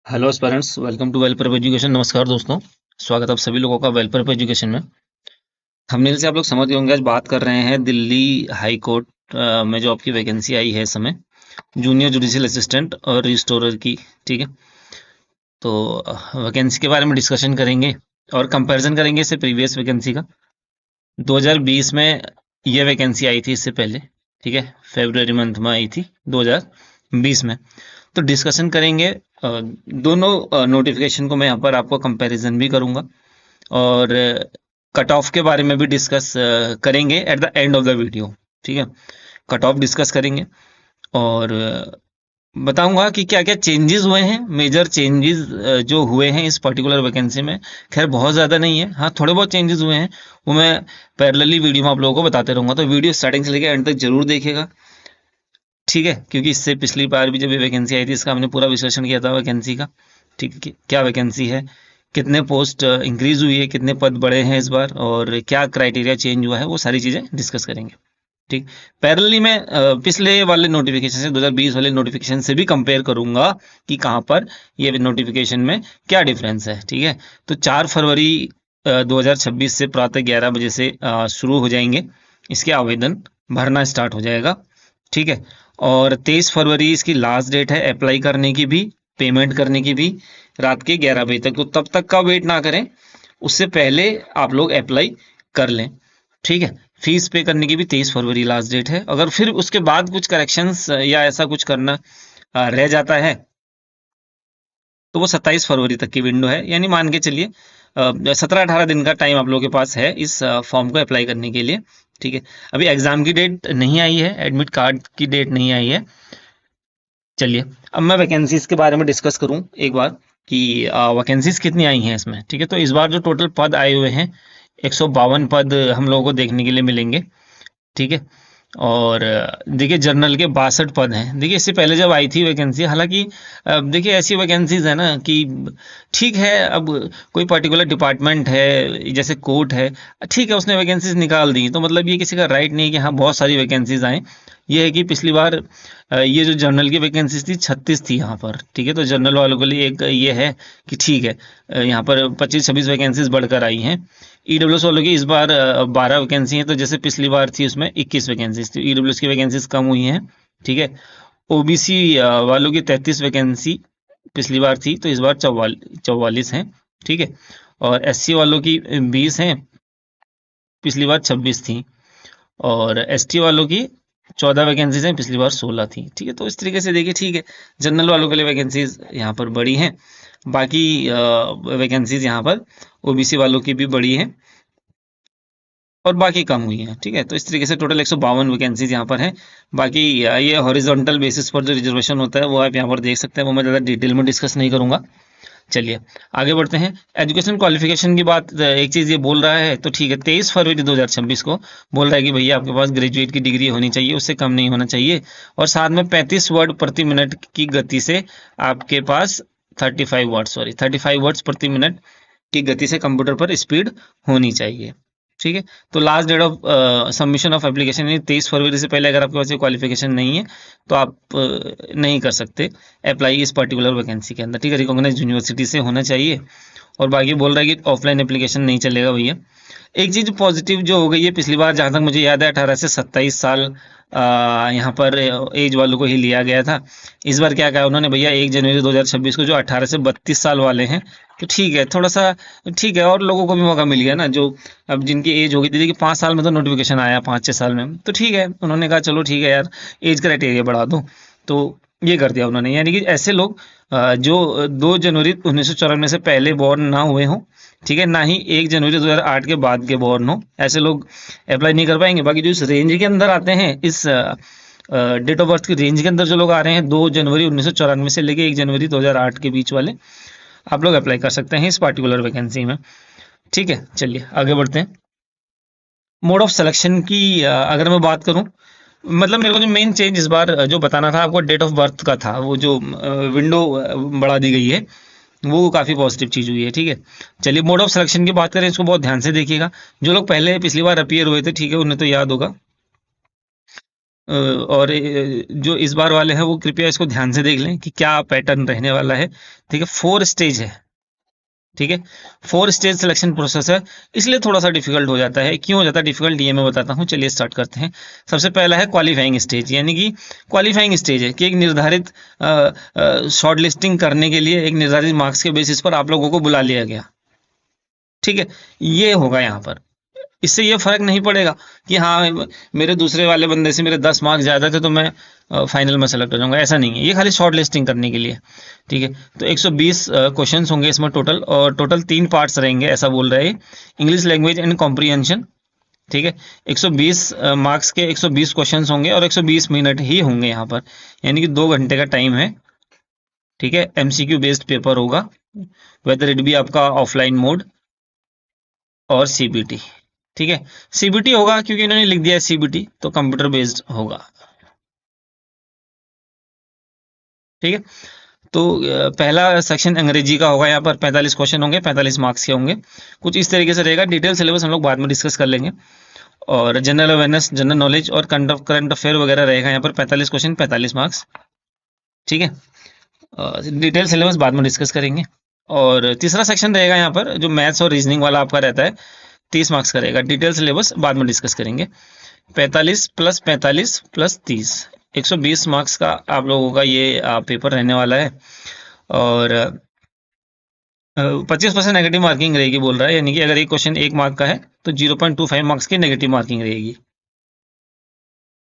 Hello aspirants, welcome to welfare education. नमस्कार दोस्तों, स्वागत है आप सभी लोगों का वेलफेयर एजुकेशन में। थंबनेल से आप लोग समझ गए होंगे, आज बात कर रहे हैं दिल्ली हाई कोर्ट में जो आपकी वैकेंसी आई है इस समय, जूनियर जुडिशियल असिस्टेंट और रिस्टोरर की। ठीक है, तो वैकेंसी के बारे में डिस्कशन करेंगे और कंपैरिजन करेंगे इससे प्रीवियस वैकेंसी का। 2020 में ये वैकेंसी आई थी, इससे पहले। ठीक है, फेब्रुअरी मंथ में आई थी 2020 में। तो डिस्कशन करेंगे दोनों नोटिफिकेशन को। मैं यहाँ पर आपको कंपैरिजन भी करूँगा और कट ऑफ के बारे में भी डिस्कस करेंगे at the end of the video. ठीक है, कट ऑफ डिस्कस करेंगे और बताऊंगा कि क्या क्या चेंजेस हुए हैं, मेजर चेंजेस जो हुए हैं इस पर्टिकुलर वैकेंसी में। खैर बहुत ज़्यादा नहीं है, हाँ थोड़े बहुत चेंजेस हुए हैं, वो मैं पैरेलली वीडियो में आप लोगों को बताते रहूँगा। तो वीडियो स्टार्टिंग से लेकर एंड तक जरूर देखेगा। ठीक है, क्योंकि इससे पिछली बार भी जब ये वैकेंसी आई थी इसका हमने पूरा विश्लेषण किया था वैकेंसी का। ठीक है, क्या वैकेंसी है, कितने पोस्ट इंक्रीज हुई है, कितने पद बढ़े हैं इस बार, और क्या क्राइटेरिया चेंज हुआ है, वो सारी चीज़ें डिस्कस करेंगे। ठीक, पैरेलली मैं पिछले वाले नोटिफिकेशन से 2020 वाले नोटिफिकेशन से भी कंपेयर करूंगा कि कहाँ पर ये नोटिफिकेशन में क्या डिफरेंस है। ठीक है, तो 4 फरवरी 2026 से प्रातः 11 बजे से शुरू हो जाएंगे इसके आवेदन, भरना स्टार्ट हो जाएगा। ठीक है, और 23 फरवरी इसकी लास्ट डेट है अप्लाई करने की भी, पेमेंट करने की भी, रात के 11 बजे तक। तो तब तक का वेट ना करें, उससे पहले आप लोग अप्लाई कर लें। ठीक है, फीस पे करने की भी 23 फरवरी लास्ट डेट है। अगर फिर उसके बाद कुछ करेक्शंस या ऐसा कुछ करना रह जाता है तो वो 27 फरवरी तक की विंडो है, यानी मान के चलिए 17-18 दिन का टाइम आप लोगों के पास है इस फॉर्म को अप्लाई करने के लिए। ठीक है, अभी एग्जाम की डेट नहीं आई है, एडमिट कार्ड की डेट नहीं आई है। चलिए, अब मैं वैकेंसीज के बारे में डिस्कस करूं एक बार कि वैकेंसीज कितनी आई हैं इसमें। ठीक है, तो इस बार जो टोटल पद आए हुए हैं 152 पद हम लोगों को देखने के लिए मिलेंगे। ठीक है, और देखिए जनरल के 62 पद हैं। देखिए इससे पहले जब आई थी वैकेंसी, हालांकि देखिए ऐसी वैकेंसीज है ना कि ठीक है, अब कोई पर्टिकुलर डिपार्टमेंट है जैसे कोर्ट है, ठीक है उसने वैकेंसीज निकाल दी, तो मतलब ये किसी का राइट नहीं है कि हाँ बहुत सारी वैकेंसीज आए। ये है कि पिछली बार ये जो जनरल की वैकेंसीज थी 36 थी यहाँ पर। ठीक है, तो जनरल वालों के लिए एक ये है कि ठीक है, यहाँ पर 25-26 वैकेंसीज बढ़कर आई हैं। ईडब्ल्यूएस वालों की इस बार 12 वैकेंसी हैं, तो जैसे पिछली बार थी उसमें 21 वैकेंसीज थी, ईडब्ल्यूएस की वैकेंसीज कम हुई हैं। ठीक है, ओबीसी वालों की 33 वैकेंसी पिछली बार थी, तो इस बार 44 हैं। ठीक है, और एससी वालों की 20 हैं, पिछली बार 26 थी, और एसटी वालों की 14 वैकेंसीज हैं, पिछली बार 16 थी। ठीक है, तो इस तरीके से देखिए, ठीक है जनरल वालों के लिए वैकेंसीज यहाँ पर बड़ी हैं, बाकी वैकेंसीज यहाँ पर ओबीसी वालों की भी बड़ी हैं और बाकी कम हुई हैं। ठीक है, तो इस तरीके से टोटल 152 वैकेंसीज यहाँ पर हैं। बाकी ये हॉरिजॉन्टल बेसिस पर जो रिजर्वेशन होता है वो आप यहाँ पर देख सकते हैं, वो मैं ज़्यादा डिटेल में डिस्कस नहीं करूंगा। चलिए आगे बढ़ते हैं। एजुकेशन क्वालिफिकेशन की बात, एक चीज़ ये बोल रहा है, तो ठीक है 23 फरवरी 2026 को बोल रहा है कि भैया आपके पास ग्रेजुएट की डिग्री होनी चाहिए, उससे कम नहीं होना चाहिए, और साथ में 35 वर्ड प्रति मिनट की गति से आपके पास 35 वर्ड्स प्रति मिनट की गति से कंप्यूटर पर स्पीड होनी चाहिए। ठीक है, तो last date of submission of application यानी 23 फरवरी से पहले अगर आपके पास ये क्वालिफिकेशन नहीं है तो आप नहीं कर सकते अप्लाई इस पर्टिकुलर वैकेंसी के अंदर। ठीक है, रिकॉग्नाइज यूनिवर्सिटी से होना चाहिए। और बाकी बोल रहा है कि ऑफलाइन एप्लीकेशन नहीं चलेगा भैया। एक चीज पॉजिटिव जो हो गई है, पिछली बार जहां तक मुझे याद है 18 से 27 साल यहाँ पर एज वालों को ही लिया गया था। इस बार क्या कहा उन्होंने, भैया 1 जनवरी 2026 को जो 18 से 32 साल वाले हैं, तो ठीक है थोड़ा सा ठीक है, और लोगों को भी मौका मिल गया ना, जो अब जिनकी एज होगी थी कि 5 साल में तो नोटिफिकेशन आया, 5-6 साल में, तो ठीक है उन्होंने कहा चलो ठीक है यार एज क्राइटेरिया बढ़ा दो, तो ये कर दिया उन्होंने। यानी कि ऐसे लोग जो 2 जनवरी 1994 से पहले बॉर्न ना हुए हों, ठीक है, ना ही 1 जनवरी 2008 के बाद के बॉर्न हो, ऐसे लोग अप्लाई नहीं कर पाएंगे। बाकी जो इस रेंज के अंदर आते हैं, इस डेट ऑफ बर्थ की रेंज के अंदर जो लोग आ रहे हैं 2 जनवरी 1994 से लेके 1 जनवरी 2008 के बीच वाले, आप लोग अप्लाई कर सकते हैं इस पार्टिकुलर वैकेंसी में। ठीक है, चलिए आगे बढ़ते हैं। मोड ऑफ सिलेक्शन की अगर मैं बात करूं, मतलब मेरे को जो मेन चेंज इस बार जो बताना था आपको, डेट ऑफ बर्थ का था, वो जो विंडो बढ़ा दी गई है, वो काफ़ी पॉजिटिव चीज़ हुई है। ठीक है, चलिए मोड ऑफ सिलेक्शन की बात करें, इसको बहुत ध्यान से देखिएगा। जो लोग पहले पिछली बार अपीयर हुए थे, ठीक है, उन्हें तो याद होगा और जो इस बार वाले हैं वो कृपया इसको ध्यान से देख लें कि क्या पैटर्न रहने वाला है। ठीक है, 4 स्टेज है। ठीक है, 4 स्टेज सिलेक्शन प्रोसेस है, इसलिए थोड़ा सा डिफिकल्ट हो जाता है। क्यों हो जाता है डिफिकल्ट, ये मैं बताता हूँ। चलिए स्टार्ट करते हैं। सबसे पहला है क्वालिफाइंग स्टेज, यानी कि क्वालिफाइंग स्टेज है कि एक निर्धारित शॉर्ट लिस्टिंग करने के लिए एक निर्धारित मार्क्स के बेसिस पर आप लोगों को बुला लिया गया। ठीक है, ये होगा यहाँ पर। इससे ये फर्क नहीं पड़ेगा कि हाँ मेरे दूसरे वाले बंदे से मेरे 10 मार्क्स ज़्यादा थे तो मैं फाइनल में सेलेक्ट हो जाऊंगा, ऐसा नहीं है। ये खाली शॉर्ट लिस्टिंग करने के लिए। ठीक है, तो 120 क्वेश्चंस होंगे इसमें टोटल, और टोटल 3 पार्ट्स रहेंगे ऐसा बोल रहे हैं, इंग्लिश लैंग्वेज एंड कॉम्प्रीहेंशन। ठीक है, 120 मार्क्स के 120 क्वेश्चंस होंगे और 120 मिनट ही होंगे यहाँ पर, यानी कि 2 घंटे का टाइम है। ठीक है, एमसीक्यू बेस्ड पेपर होगा, वेदर इट बी आपका ऑफलाइन मोड और सीबीटी। ठीक है, सीबीटी होगा क्योंकि इन्होंने लिख दिया है सीबीटी, तो कंप्यूटर बेस्ड होगा। ठीक है, तो पहला सेक्शन अंग्रेजी का होगा, यहाँ पर 45 क्वेश्चन होंगे, 45 मार्क्स के होंगे। कुछ इस तरीके से रहेगा। डिटेल सिलेबस हम लोग बाद में डिस्कस कर लेंगे। और जनरल अवेयरनेस, जनरल नॉलेज और करंट अफेयर वगैरह रहेगा यहाँ पर। 45 क्वेश्चन, 45 मार्क्स। ठीक है, डिटेल सिलेबस बाद में डिस्कस करेंगे। और तीसरा सेक्शन रहेगा यहाँ पर जो मैथ्स और रीजनिंग वाला आपका रहता है, 30 मार्क्स का रहेगा। डिटेल सिलेबस बाद में डिस्कस करेंगे। 45 प्लस 45 प्लस 30, 120 मार्क्स का आप लोगों का ये पेपर रहने वाला है। और 25% नेगेटिव मार्किंग रहेगी बोल रहा है, यानी कि अगर एक क्वेश्चन 1 मार्क का है तो 0.25 मार्क्स की नेगेटिव मार्किंग रहेगी।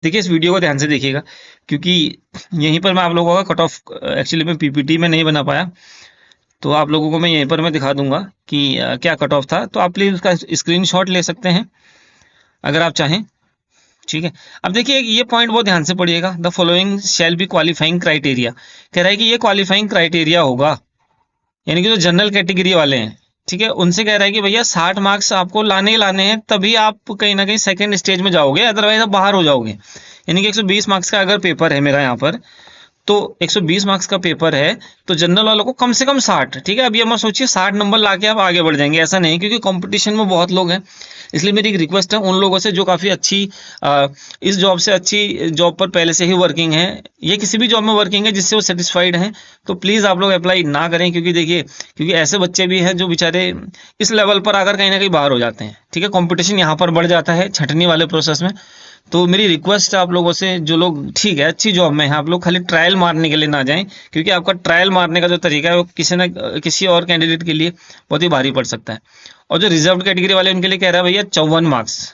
देखिए इस वीडियो को ध्यान से देखिएगा, क्योंकि यहीं पर मैं आप लोगों का कट ऑफ एक्चुअली में पीपीटी में नहीं बना पाया, तो आप लोगों को मैं यहीं पर मैं दिखा दूंगा कि क्या कट ऑफ था। तो आप प्लीज उसका स्क्रीनशॉट ले सकते हैं अगर आप चाहें। ठीक है, अब देखिए ये पॉइंट बहुत ध्यान से पढ़िएगा। The following shall be qualifying criteria, कह रहा है कि ये क्वालिफाइंग क्राइटेरिया होगा, यानी कि जो जनरल कैटेगरी वाले हैं। ठीक है, उनसे कह रहा है कि भैया 60 मार्क्स आपको लाने ही लाने हैं, तभी आप कहीं ना कहीं सेकंड स्टेज में जाओगे, अदरवाइज आप बाहर हो जाओगे। यानी कि 120 मार्क्स का अगर पेपर है मेरा यहाँ पर, तो 120 मार्क्स का पेपर है, तो जनरल वालों को कम से कम 60। ठीक है, अब ये मत सोचिए 60 नंबर लाके आप आगे बढ़ जाएंगे, ऐसा नहीं, क्योंकि कंपटीशन में बहुत लोग हैं। इसलिए मेरी एक रिक्वेस्ट है उन लोगों से जो काफ़ी अच्छी इस जॉब से अच्छी जॉब पर पहले से ही वर्किंग है, ये किसी भी जॉब में वर्किंग है जिससे वो सेटिस्फाइड हैं, तो प्लीज़ आप लोग अप्लाई ना करें। क्योंकि देखिए, क्योंकि ऐसे बच्चे भी हैं जो बेचारे इस लेवल पर आकर कहीं ना कहीं बाहर हो जाते हैं। ठीक है, कंपटीशन यहाँ पर बढ़ जाता है छंटनी वाले प्रोसेस में। तो मेरी रिक्वेस्ट है आप लोगों से, जो लोग ठीक है अच्छी जॉब में हैं, आप लोग खाली ट्रायल मारने के लिए ना जाएं, क्योंकि आपका ट्रायल मारने का जो तरीका है वो किसी न किसी और कैंडिडेट के लिए बहुत ही भारी पड़ सकता है। और जो रिजर्व कैटेगरी वाले उनके लिए कह रहा है भैया 54 मार्क्स।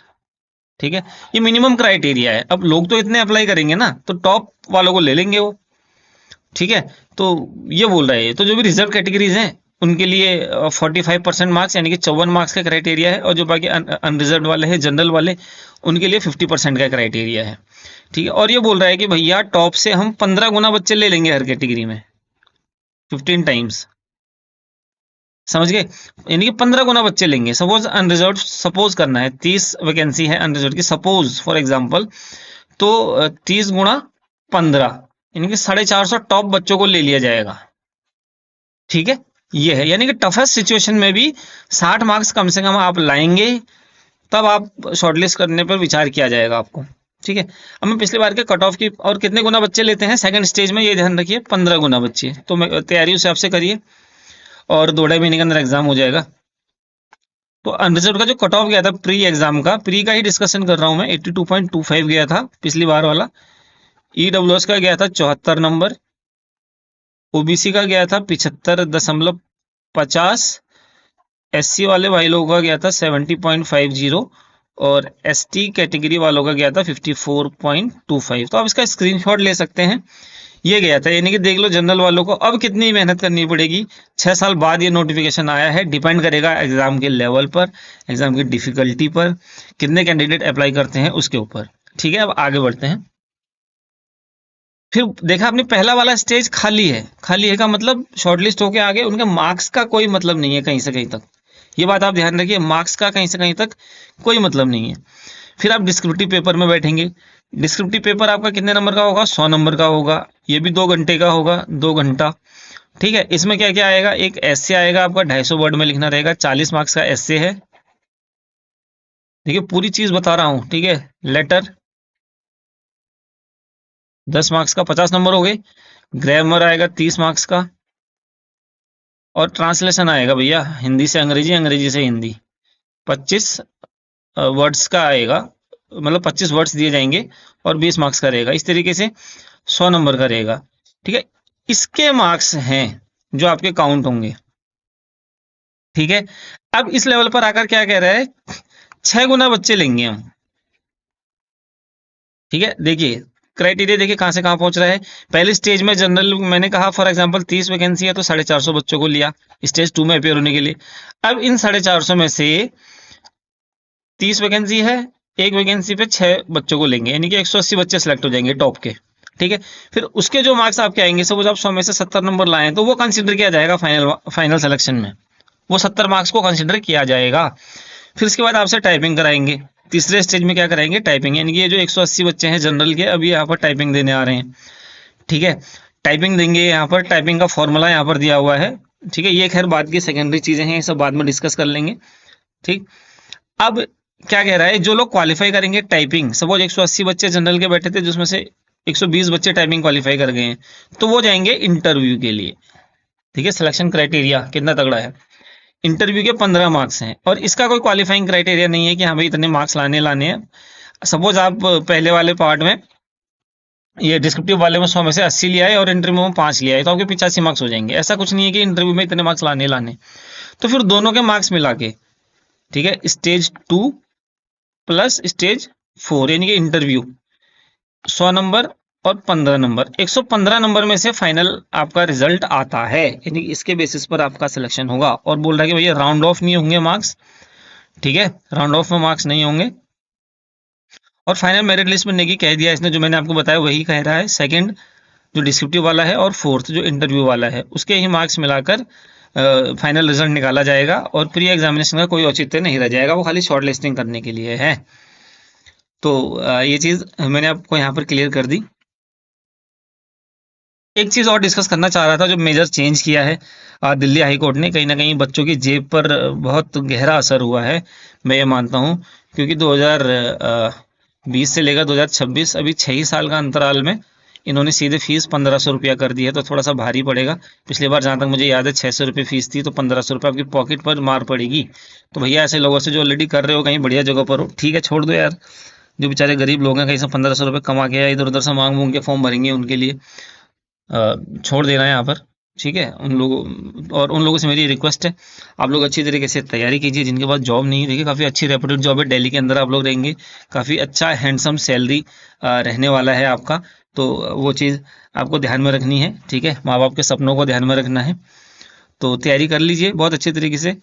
ठीक है, ये मिनिमम क्राइटेरिया है। अब लोग तो इतने अप्लाई करेंगे ना, तो टॉप वालों को ले लेंगे वो। ठीक है, तो ये बोल रहा है। तो जो भी रिजर्व कैटेगरीज हैं उनके लिए 45% मार्क्स, यानी कि 54 मार्क्स का क्राइटेरिया है, और जो बाकी अनरिजर्व वाले हैं जनरल वाले, उनके लिए 50% का क्राइटेरिया है। ठीक है, और ये बोल रहा है कि भैया टॉप से हम 15 गुना बच्चे ले लेंगे हर कैटेगरी में, 15 टाइम्स। समझ गए, यानी कि 15 गुना बच्चे लेंगे। सपोज अनरिजर्व, सपोज करना है 30 वैकेंसी है अनरिजर्व की, सपोज फॉर एग्जाम्पल, तो 30 गुणा 15, यानी कि 450 टॉप बच्चों को ले लिया जाएगा। ठीक है, ये है, यानी कि टफेस्ट सिचुएशन में भी 60 मार्क्स कम से कम आप लाएंगे, तब आप शॉर्टलिस्ट करने पर विचार किया जाएगा आपको। ठीक है, अब मैं पिछली बार के कट ऑफ की और कितने गुना बच्चे लेते हैं सेकंड स्टेज में, ये ध्यान रखिए, 15 गुना बच्चे। तो मैं तैयारी उसे आपसे करिए, और 2-2.5 महीने के अंदर एग्जाम हो जाएगा। तो अनरिजर्व का जो कट ऑफ गया था प्री एग्जाम का, प्री का ही डिस्कशन कर रहा हूं मैं, 82.25 गया था पिछली बार वाला। ईडब्ल्यूएस का गया था 74 नंबर, ओबीसी का गया था 75.50, एससी वाले भाई लोगों का गया था 70.50, और एसटी कैटेगरी वालों का गया था 54.25। तो आप इसका स्क्रीनशॉट ले सकते हैं, ये गया था। यानी कि देख लो जनरल वालों को अब कितनी मेहनत करनी पड़ेगी। 6 साल बाद ये नोटिफिकेशन आया है, डिपेंड करेगा एग्जाम के लेवल पर, एग्जाम की डिफिकल्टी पर, कितने कैंडिडेट अप्लाई करते हैं उसके ऊपर। ठीक है, अब आगे बढ़ते हैं। फिर देखा आपने पहला वाला स्टेज खाली है, खाली है का मतलब शॉर्टलिस्ट होके आगे उनके मार्क्स का कोई मतलब नहीं है कहीं से कहीं तक। ये बात आप ध्यान रखिए, मार्क्स का कहीं से कहीं तक कोई मतलब नहीं है। फिर आप डिस्क्रिप्टिव पेपर में बैठेंगे। डिस्क्रिप्टिव पेपर आपका कितने नंबर का होगा? 100 नंबर का होगा। ये भी 2 घंटे का होगा, 2 घंटा। ठीक है, इसमें क्या क्या आएगा? एक एस्से आएगा आपका, 250 वर्ड में लिखना रहेगा, 40 मार्क्स का एस्से है। देखिए पूरी चीज बता रहा हूँ, ठीक है। लेटर, 10 मार्क्स का 50 नंबर हो गए। ग्रामर आएगा 30 मार्क्स का, और ट्रांसलेशन आएगा भैया हिंदी से अंग्रेजी, अंग्रेजी से हिंदी, 25 वर्ड्स का आएगा, मतलब 25 वर्ड्स दिए जाएंगे और 20 मार्क्स का रहेगा। इस तरीके से 100 नंबर का रहेगा। ठीक है, इसके मार्क्स हैं जो आपके काउंट होंगे। ठीक है, अब इस लेवल पर आकर क्या कह रहा है, 6 गुना बच्चे लेंगे हम। ठीक है, देखिए क्राइटेरिया देखिए कहां से कहां पहुंच रहा है। पहले स्टेज में जनरल मैंने कहा फॉर एग्जांपल 30 वैकेंसी है तो 450 बच्चों को लिया स्टेज 2 में अपेयर होने के लिए। अब इन 450 में से 30 वैकेंसी है, एक वैकेंसी पे 6 बच्चों को लेंगे, यानी कि 180 बच्चे सेलेक्ट हो जाएंगे टॉप के। ठीक है, फिर उसके जो मार्क्स आपके आएंगे, सपोज आप 100 में से 70 नंबर लाए तो वो कंसिडर किया जाएगा फाइनल सिलेक्शन में, वो 70 मार्क्स को कंसिडर किया जाएगा। फिर इसके बाद आपसे टाइपिंग कराएंगे। तीसरे स्टेज में क्या कराएंगे, टाइपिंग, यानी कि ये जो 180 बच्चे हैं जनरल के, अभी यहाँ पर टाइपिंग देने आ रहे हैं। ठीक है, टाइपिंग देंगे, यहाँ पर टाइपिंग का फॉर्मूला यहाँ पर दिया हुआ है। ठीक है, ये खैर बाद की सेकेंडरी चीजें हैं, ये सब बाद में डिस्कस कर लेंगे। ठीक, अब क्या कह रहा है, जो लोग क्वालिफाई करेंगे टाइपिंग, सपोज 180 बच्चे जनरल के बैठे थे जिसमें से 120 बच्चे टाइपिंग क्वालिफाई कर गए हैं, तो वो जाएंगे इंटरव्यू के लिए। ठीक है, सिलेक्शन क्राइटेरिया कितना तगड़ा है। इंटरव्यू के 15 मार्क्स हैं, और इसका कोई क्वालिफाइंग क्राइटेरिया नहीं है कि हाँ भाई इतने मार्क्स लाने हैं। सपोज आप पहले वाले पार्ट में, ये डिस्क्रिप्टिव वाले में 100 में से 80 लिया है और इंटरव्यू में 5 लिया है, तो आपके 85 मार्क्स हो जाएंगे। ऐसा कुछ नहीं है कि इंटरव्यू में इतने मार्क्स लाने। तो फिर दोनों के मार्क्स मिला के, ठीक है, स्टेज 2 प्लस स्टेज 4 यानी कि इंटरव्यू 100 नंबर और 15 नंबर, 115 नंबर में से फाइनल आपका रिजल्ट आता है, यानी कि इसके बेसिस पर आपका सिलेक्शन होगा। और बोल रहा है कि भैया राउंड ऑफ नहीं होंगे मार्क्स। ठीक है, राउंड ऑफ में मार्क्स नहीं होंगे। और फाइनल मेरिट लिस्ट में नेगी कह दिया इसने, जो मैंने आपको बताया वही कह रहा है। सेकंड जो डिस्क्रिप्टिव वाला है और फोर्थ जो इंटरव्यू वाला है, उसके ही मार्क्स मिलाकर फाइनल रिजल्ट निकाला जाएगा, और प्री एग्जामिनेशन का कोई औचित्य नहीं रह जाएगा, वो खाली शॉर्ट लिस्टिंग करने के लिए है। तो ये चीज मैंने आपको यहाँ पर क्लियर कर दी। एक चीज और डिस्कस करना चाह रहा था, जो मेजर चेंज किया है दिल्ली हाई कोर्ट ने, कहीं ना कहीं बच्चों की जेब पर बहुत गहरा असर हुआ है, मैं ये मानता हूँ। क्योंकि 2020 से लेकर 2026 अभी 6 ही साल का अंतराल में इन्होंने सीधे फीस 1500 रुपया कर दी है, तो थोड़ा सा भारी पड़ेगा। पिछली बार जहां तक मुझे याद है 600 रुपये फीस थी, तो 1500 रुपये आपकी पॉकेट पर मार पड़ेगी। तो भैया ऐसे लोगों से जो ऑलरेडी कर रहे हो कहीं बढ़िया जगह पर हो, ठीक है, छोड़ दो यार। जो बेचारे गरीब लोग हैं, कहीं से 1500 रुपये कमा के या इधर उधर से मांग के फॉर्म भरेंगे, उनके लिए छोड़ देना है यहाँ पर। ठीक है, उन लोगों, और उन लोगों से मेरी रिक्वेस्ट है, आप लोग अच्छी तरीके से तैयारी कीजिए। जिनके पास जॉब नहीं है, देखिए काफ़ी अच्छी रेपुटेड जॉब है, दिल्ली के अंदर आप लोग रहेंगे, काफ़ी अच्छा हैंडसम सैलरी रहने वाला है आपका। तो वो चीज़ आपको ध्यान में रखनी है। ठीक है, माँ बाप के सपनों को ध्यान में रखना है। तो तैयारी कर लीजिए बहुत अच्छे तरीके से।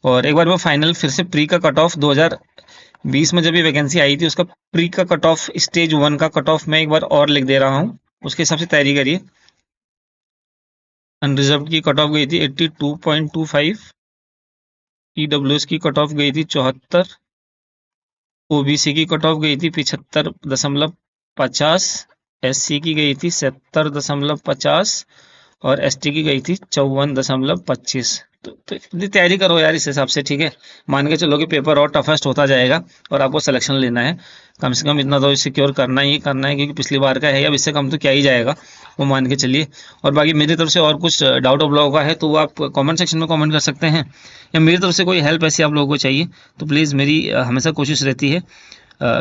और एक बार मैं फाइनल फिर से प्री का कट ऑफ 2020 में जब ये वैकेंसी आई थी, उसका प्री का कट ऑफ स्टेज 1 का कट ऑफ मैं एक बार और लिख दे रहा हूँ, उसके हिसाब से तैयारी करिए। अनरिजर्व की कट ऑफ गई थी 82.25, ईडब्ल्यूएस की कट ऑफ गई थी 74, ओबीसी की कट ऑफ गई थी 75.50, एससी की गई थी 70.50 और एसटी की गई थी 54.25। तो इतनी तैयारी करो यार इस हिसाब से। ठीक है, मान के चलो कि पेपर और टफेस्ट होता जाएगा और आपको सिलेक्शन लेना है, कम से कम इतना तो सिक्योर करना ही करना है, क्योंकि पिछली बार का है, अब इससे कम तो क्या ही जाएगा, वो मान के चलिए। और बाकी मेरी तरफ से और कुछ डाउट आप लोगों का है तो वो आप कमेंट सेक्शन में कमेंट कर सकते हैं, या मेरी तरफ से कोई हेल्प ऐसी आप लोगों को चाहिए तो प्लीज़, मेरी हमेशा कोशिश रहती है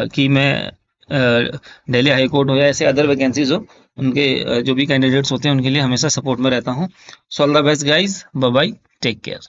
कि मैं दिल्ली हाई कोर्ट हो या ऐसे अदर वैकेंसीज हो, उनके जो भी कैंडिडेट्स होते हैं उनके लिए हमेशा सपोर्ट में रहता हूँ। So all the best guys, bye bye, take care.